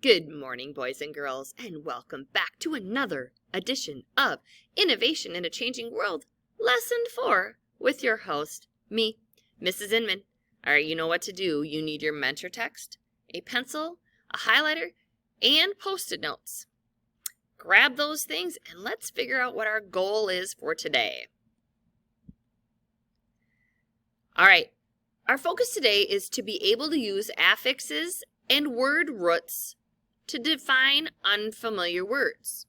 Good morning, boys and girls, and welcome back to another edition of Innovation in a Changing World, Lesson 4, with your host, me, Mrs. Inman. All right, you know what to do. You need your mentor text, a pencil, a highlighter, and Post-it notes. Grab those things and let's figure out what our goal is for today. All right, our focus today is to be able to use affixes and word roots to define unfamiliar words.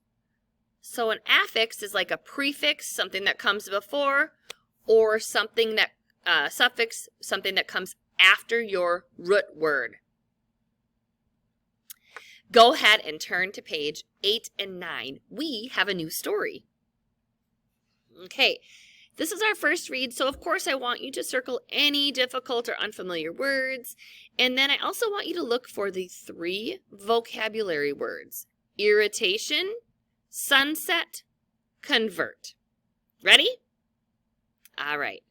So an affix is like a prefix, something that comes before, or something that suffix, something that comes after your root word. Go ahead and turn to page 8 and 9. We have a new story. Okay. This is our first read, so of course I want you to circle any difficult or unfamiliar words, and then I also want you to look for the 3 vocabulary words: irritation, sunset, convert. Ready? All right.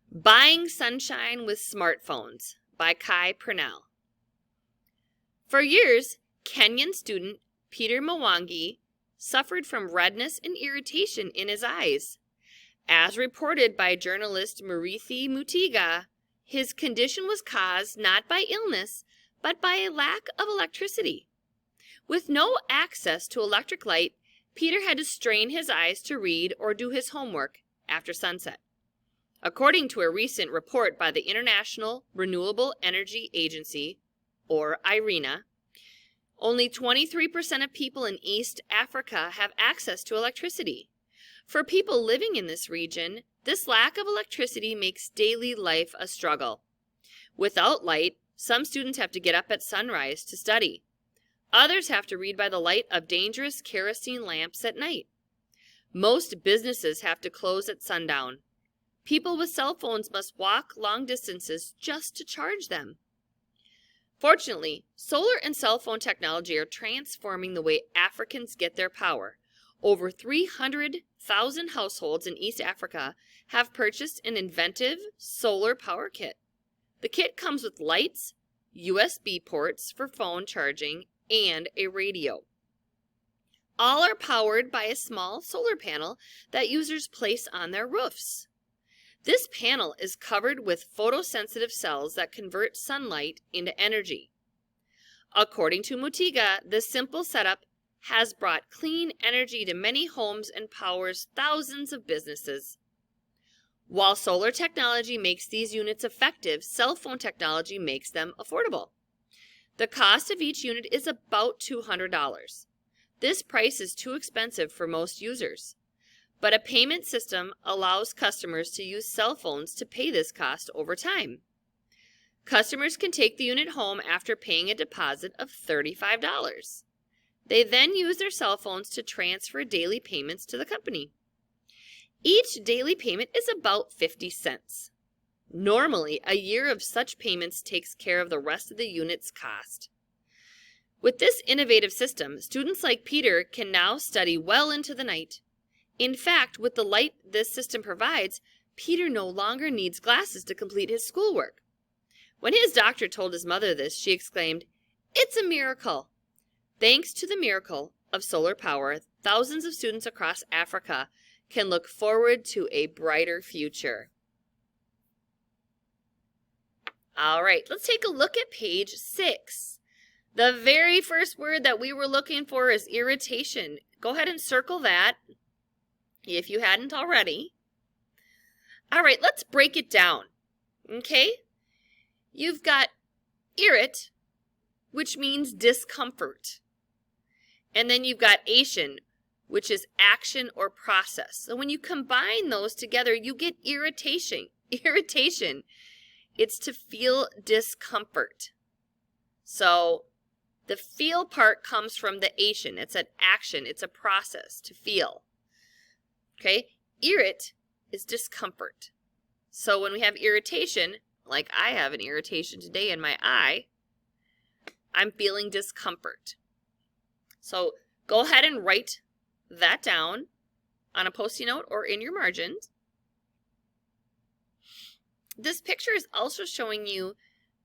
Buying Sunshine with Smartphones by Kai Purnell. For years, Kenyan student Peter Mwangi suffered from redness and irritation in his eyes. As reported by journalist Murithi Mutiga, his condition was caused not by illness, but by a lack of electricity. With no access to electric light, Peter had to strain his eyes to read or do his homework after sunset. According to a recent report by the International Renewable Energy Agency, or IRENA, only 23% of people in East Africa have access to electricity. For people living in this region, this lack of electricity makes daily life a struggle. Without light, some students have to get up at sunrise to study. Others have to read by the light of dangerous kerosene lamps at night. Most businesses have to close at sundown. People with cell phones must walk long distances just to charge them. Fortunately, solar and cell phone technology are transforming the way Africans get their power. Over 300,000 households in East Africa have purchased an inventive solar power kit. The kit comes with lights, USB ports for phone charging, and a radio. All are powered by a small solar panel that users place on their roofs. This panel is covered with photosensitive cells that convert sunlight into energy. According to Mutiga, this simple setup has brought clean energy to many homes and powers thousands of businesses. While solar technology makes these units effective, cell phone technology makes them affordable. The cost of each unit is about $200. This price is too expensive for most users, but a payment system allows customers to use cell phones to pay this cost over time. Customers can take the unit home after paying a deposit of $35. They then use their cell phones to transfer daily payments to the company. Each daily payment is about 50 cents. Normally, a year of such payments takes care of the rest of the unit's cost. With this innovative system, students like Peter can now study well into the night. In fact, with the light this system provides, Peter no longer needs glasses to complete his schoolwork. When his doctor told his mother this, she exclaimed, "It's a miracle!" Thanks to the miracle of solar power, thousands of students across Africa can look forward to a brighter future. All right, let's take a look at page 6. The very first word that we were looking for is irritation. Go ahead and circle that if you hadn't already. All right, let's break it down. Okay? You've got irrit, which means discomfort. And then you've got ation, which is action or process. So when you combine those together, you get irritation. Irritation, it's to feel discomfort. So the feel part comes from the ation. It's an action. It's a process to feel. Okay? Irrit is discomfort. So when we have irritation, like I have an irritation today in my eye, I'm feeling discomfort. So go ahead and write that down on a Post-it note or in your margins. This picture is also showing you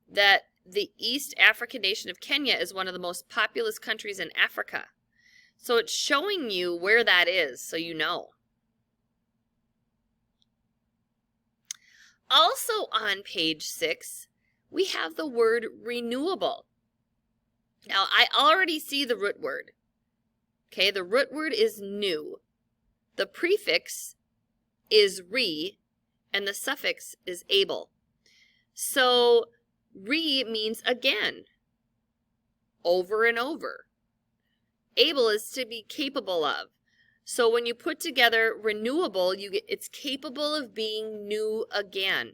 that the East African nation of Kenya is one of the most populous countries in Africa. So it's showing you where that is, so you know. Also on page 6, we have the word renewable. Now, I already see the root word. Okay, the root word is new. The prefix is re, and the suffix is able. So, re means again, over and over. Able is to be capable of. So when you put together renewable, you get it's capable of being new again.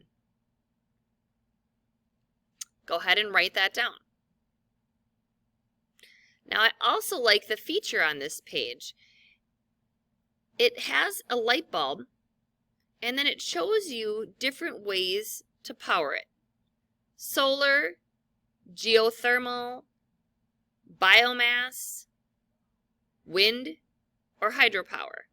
Go ahead and write that down. Now, I also like the feature on this page. It has a light bulb, and then it shows you different ways to power it. Solar, geothermal, biomass, wind, or hydropower.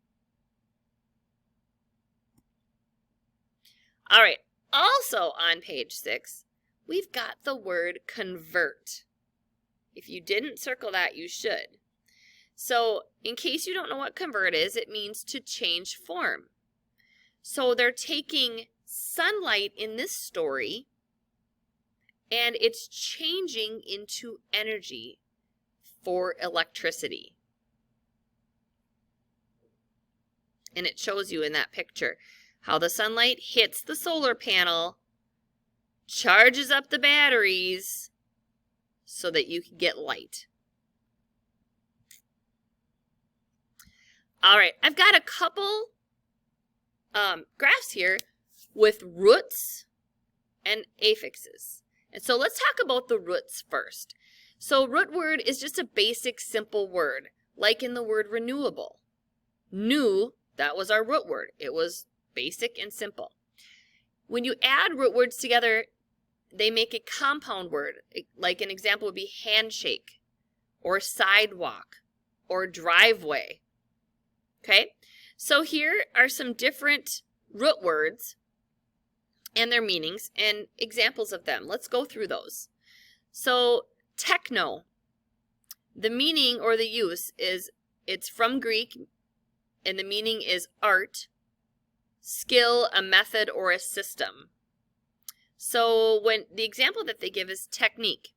All right, also on page 6, we've got the word convert. If you didn't circle that, you should. So in case you don't know what convert is, it means to change form. So they're taking sunlight in this story and it's changing into energy for electricity. And it shows you in that picture how the sunlight hits the solar panel, charges up the batteries so that you can get light. All right, I've got a couple graphs here with roots and affixes. And so let's talk about the roots first. So root word is just a basic, simple word, like in the word renewable. New, that was our root word. It was basic and simple. When you add root words together, they make a compound word. Like an example would be handshake, or sidewalk, or driveway. Okay, so here are some different root words and their meanings and examples of them. Let's go through those. So techno, the meaning or the use is, it's from Greek, and the meaning is art, skill, a method, or a system. So when the example that they give is technique,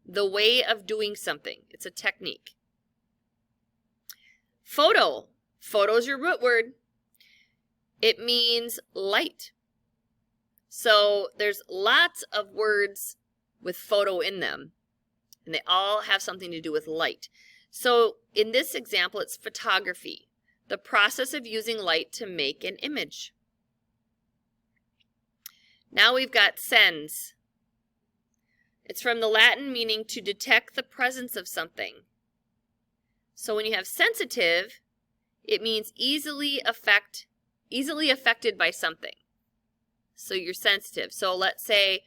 the way of doing something. It's a technique. Photo. Photo is your root word. It means light. So there's lots of words with photo in them, and they all have something to do with light. So in this example, it's photography, the process of using light to make an image. Now we've got sens. It's from the Latin meaning to detect the presence of something. So when you have sensitive, it means easily affected by something. So you're sensitive. So let's say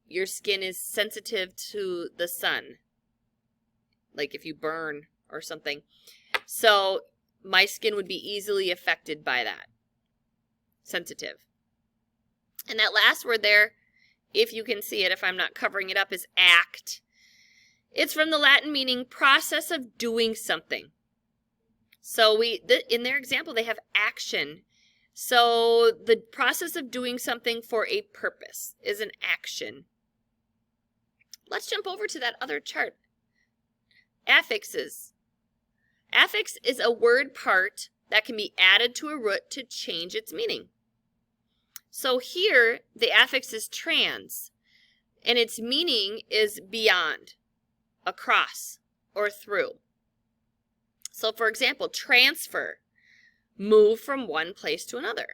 your skin is sensitive to the sun, like if you burn or something. So my skin would be easily affected by that. Sensitive. And that last word there, if you can see it, if I'm not covering it up, is act. It's from the Latin meaning process of doing something. So in their example, they have action. So the process of doing something for a purpose is an action. Let's jump over to that other chart. Affixes. Affix is a word part that can be added to a root to change its meaning. So here, the affix is trans, and its meaning is beyond, across, or through. So for example, transfer, move from one place to another.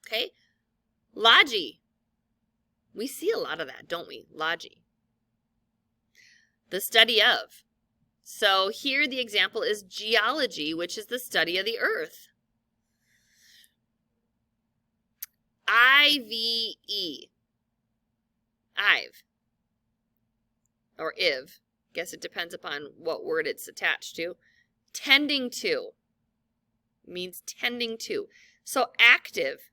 Okay, logy, we see a lot of that, don't we? Logy, the study of. So here the example is geology, which is the study of the earth. IVE, Ive, or IV, guess it depends upon what word it's attached to. Tending to means tending to. So active,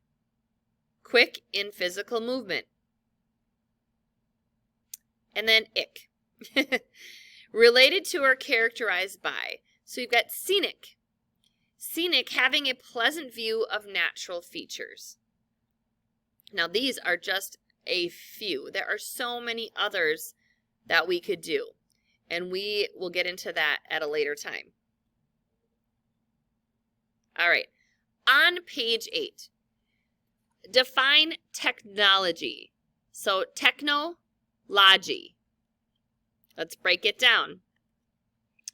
quick in physical movement. and then ick. Related to or characterized by. So you've got scenic. Scenic, having a pleasant view of natural features. Now these are just a few. There are so many others that we could do, and we will get into that at a later time. All right, on page 8, define technology. So technology. Let's break it down.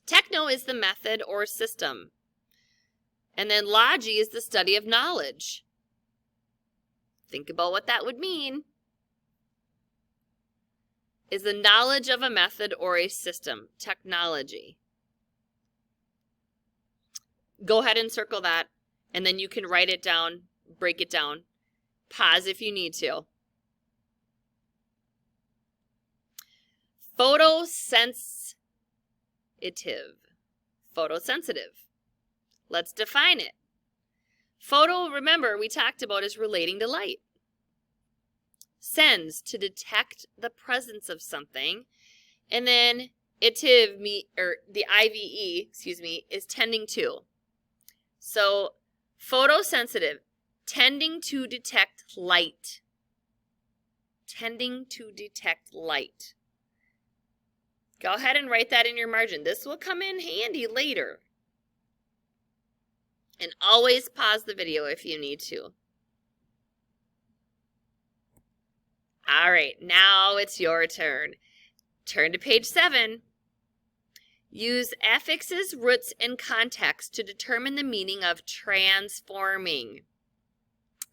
Techno is the method or system, and then logy is the study of knowledge. Think about what that would mean. Is the knowledge of a method or a system. Technology. Go ahead and circle that, and then you can write it down, break it down. Pause if you need to. Photosensitive. Photosensitive. Let's define it. Photo, remember, we talked about is relating to light. Sens, to detect the presence of something. And then itive, the IVE, is tending to. So photosensitive, tending to detect light. Tending to detect light. Go ahead and write that in your margin. This will come in handy later. And always pause the video if you need to. All right, now it's your turn. Turn to page 7. Use affixes, roots, and context to determine the meaning of transforming.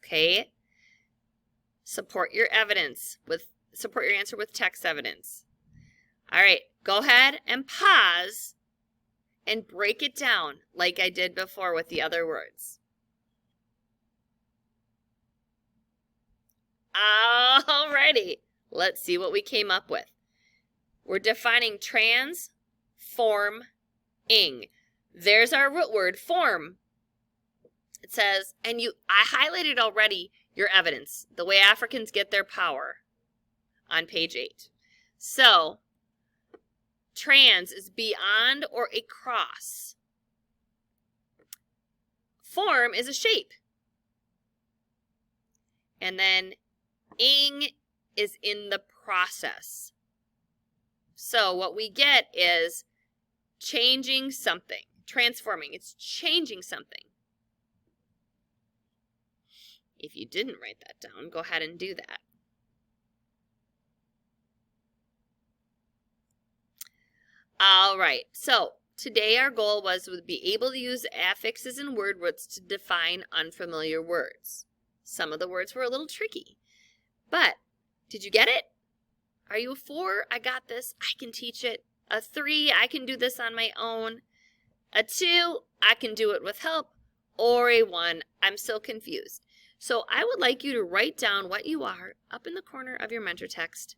Okay? Support your answer with text evidence. All right, go ahead and pause and break it down like I did before with the other words. Alrighty, let's see what we came up with. We're defining transforming. There's our root word, form. It says, and I highlighted already your evidence, the way Africans get their power, on page 8. So, trans is beyond or across. Form is a shape. And then ing is in the process. So what we get is changing something, transforming. It's changing something. If you didn't write that down, go ahead and do that. All right, so today our goal was to be able to use affixes and word roots to define unfamiliar words. Some of the words were a little tricky, but did you get it? Are you a 4? I got this. I can teach it. A 3, I can do this on my own. A 2, I can do it with help. Or a 1, I'm still confused. So I would like you to write down what you are up in the corner of your mentor text,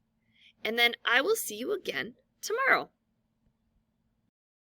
and then I will see you again tomorrow.